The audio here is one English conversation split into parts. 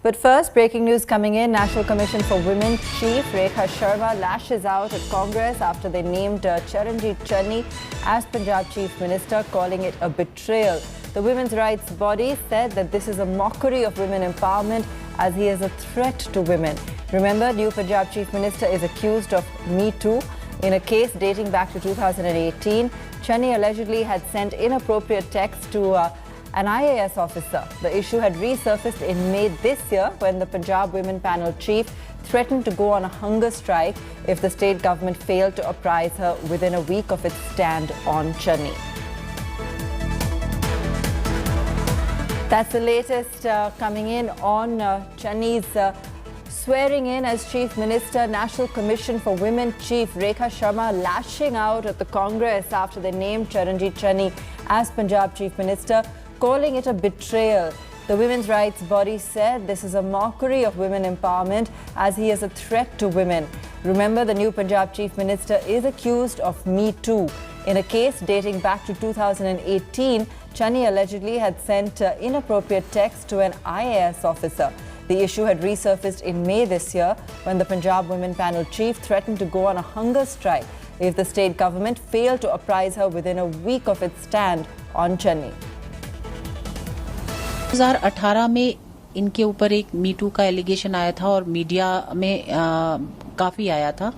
But first, breaking news coming in. National Commission for Women Chief Rekha Sharma lashes out at Congress after they named Charanjit Channi as Punjab Chief Minister, calling it a betrayal. The women's rights body said that this is a mockery of women empowerment as he is a threat to women. Remember, new Punjab Chief Minister is accused of Me Too. In a case dating back to 2018, Channi allegedly had sent inappropriate texts to an IAS officer. The issue had resurfaced in May this year when the Punjab Women Panel chief threatened to go on a hunger strike if the state government failed to apprise her within a week of its stand on Channi. That's the latest coming in on Channi's swearing in as Chief Minister. National Commission for Women Chief Rekha Sharma lashing out at the Congress after they named Charanjit Channi as Punjab Chief Minister, calling it a betrayal. The women's rights body said this is a mockery of women empowerment as he is a threat to women. Remember, the new Punjab Chief Minister is accused of Me Too. In a case dating back to 2018, Channi allegedly had sent inappropriate texts to an IAS officer. The issue had resurfaced in May this year when the Punjab Women Panel chief threatened to go on a hunger strike if the state government failed to apprise her within a week of its stand on Channi. 2018 में इनके ऊपर एक me too का allegation आया था और media में काफ़ी आया था.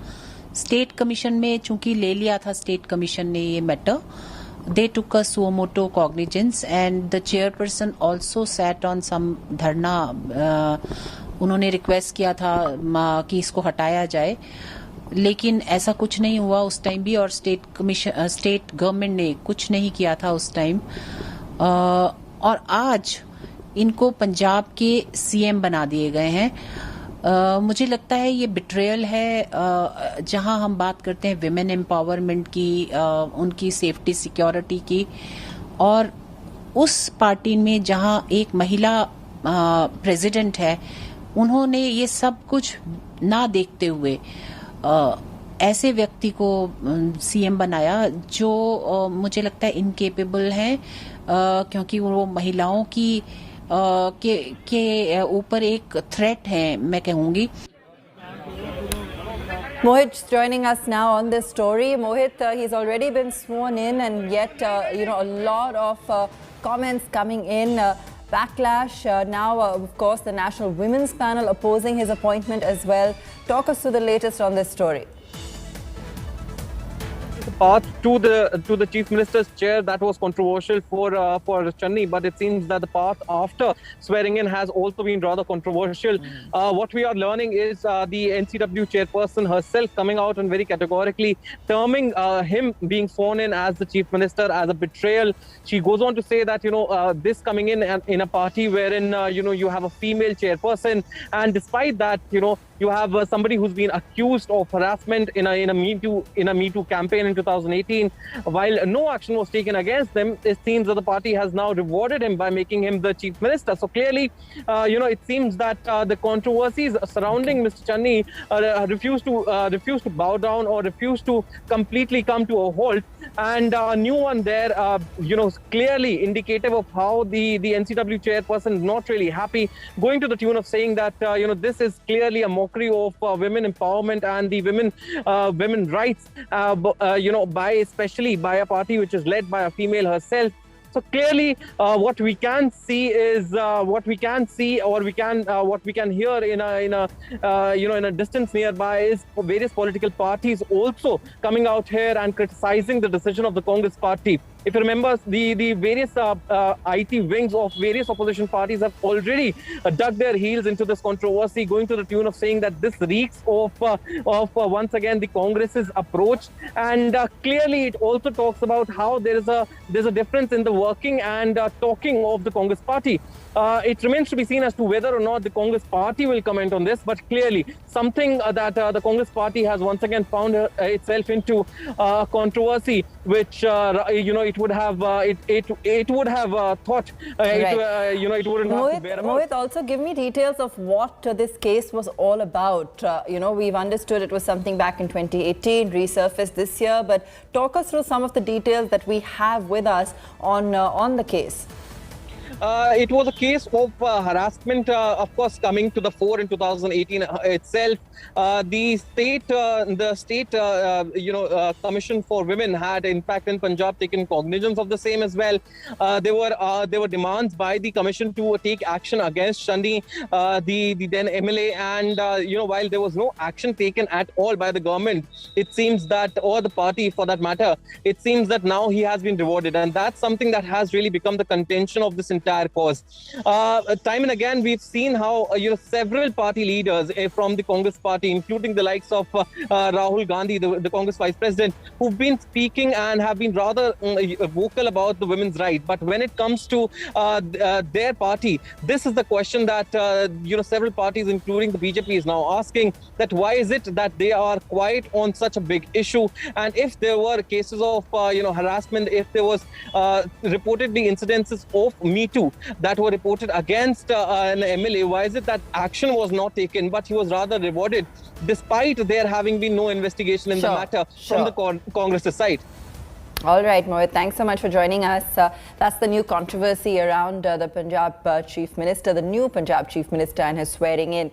स्टेट कमीशन में चूंकि ले लिया था स्टेट कमीशन ने ये matter, they took a suo motu cognizance and the chairperson also sat on some धरना. उन्होंने रिक्वेस्ट किया था कि इसको हटाया जाए, लेकिन ऐसा कुछ नहीं हुआ उस टाइम भी और स्टेट गवर्नमेंट ने कुछ नहीं किया था उस टाइम. और आज इनको पंजाब के सीएम बना दिए गए हैं. मुझे लगता है ये बिट्रेयल है. जहां हम बात करते हैं विमेन एम्पावरमेंट की, उनकी सेफ्टी सिक्योरिटी की, और उस पार्टी में जहां एक महिला प्रेसिडेंट है, उन्होंने ये सब कुछ ना देखते हुए ऐसे व्यक्ति को सीएम बनाया जो मुझे लगता है इनकेपेबल हैं, क्योंकि वो महिलाओं की के ऊपर एक थ्रेट है, मैं कहूंगी. Mohit joining us now on this story. Mohit, he's already been sworn in, and yet, a lot of comments coming in. Backlash. Now, of course, the National Women's Panel opposing his appointment as well. Talk us through the latest on this story. Path to the Chief Minister's chair that was controversial for Channi, but it seems that the path after swearing in has also been rather controversial. What we are learning is the NCW chairperson herself coming out and very categorically terming him being sworn in as the Chief Minister as a betrayal. She goes on to say that this coming in a party wherein you have a female chairperson, and despite that you have somebody who's been accused of harassment in a Me Too campaign in 2018. While no action was taken against them, it seems that the party has now rewarded him by making him the Chief Minister. So clearly, it seems that the controversies surrounding Mr. Channi refuse to bow down or refuse to completely come to a halt. And a new one there, clearly indicative of how the NCW chairperson is not really happy, going to the tune of saying that this is clearly a mockery of women empowerment and the women rights, especially by a party which is led by a female herself. So clearly, what we can see or what we can hear in a distance nearby is various political parties also coming out here and criticizing the decision of the Congress party. If you remember, the various IT wings of various opposition parties have already dug their heels into this controversy, going to the tune of saying that this reeks of once again the Congress's approach. And clearly, it also talks about how there's a difference in the working and talking of the Congress party. It remains to be seen as to whether or not the Congress party will comment on this, but clearly something that the Congress party has once again found itself into controversy, which it would have thought it wouldn't have to bear about. Mohit, also give me details of what this case was all about. We've understood it was something back in 2018, resurfaced this year, but talk us through some of the details that we have with us on the case. It was a case of harassment, of course, coming to the fore in 2018 itself. The state commission for women had, in fact, in Punjab, taken cognizance of the same as well. There were demands by the commission to take action against Channi, the then MLA, and while there was no action taken at all by the government, it seems that, or the party for that matter, it seems that now he has been rewarded, and that's something that has really become the contention of this entire cause. Time and again, we've seen how several party leaders from the Congress party, including the likes of Rahul Gandhi, the Congress vice president, who've been speaking and have been rather vocal about the women's right. But when it comes to their party, this is the question that several parties, including the BJP, is now asking, that why is it that they are quiet on such a big issue? And if there were cases of harassment, if there was reportedly incidences of Me Too that were reported against an MLA, why is it that action was not taken, but he was rather rewarded, despite there having been no investigation in the matter from the Congress side? All right, Mohit, thanks so much for joining us. That's the new controversy around the Punjab Chief Minister, the new Punjab Chief Minister, and his swearing in.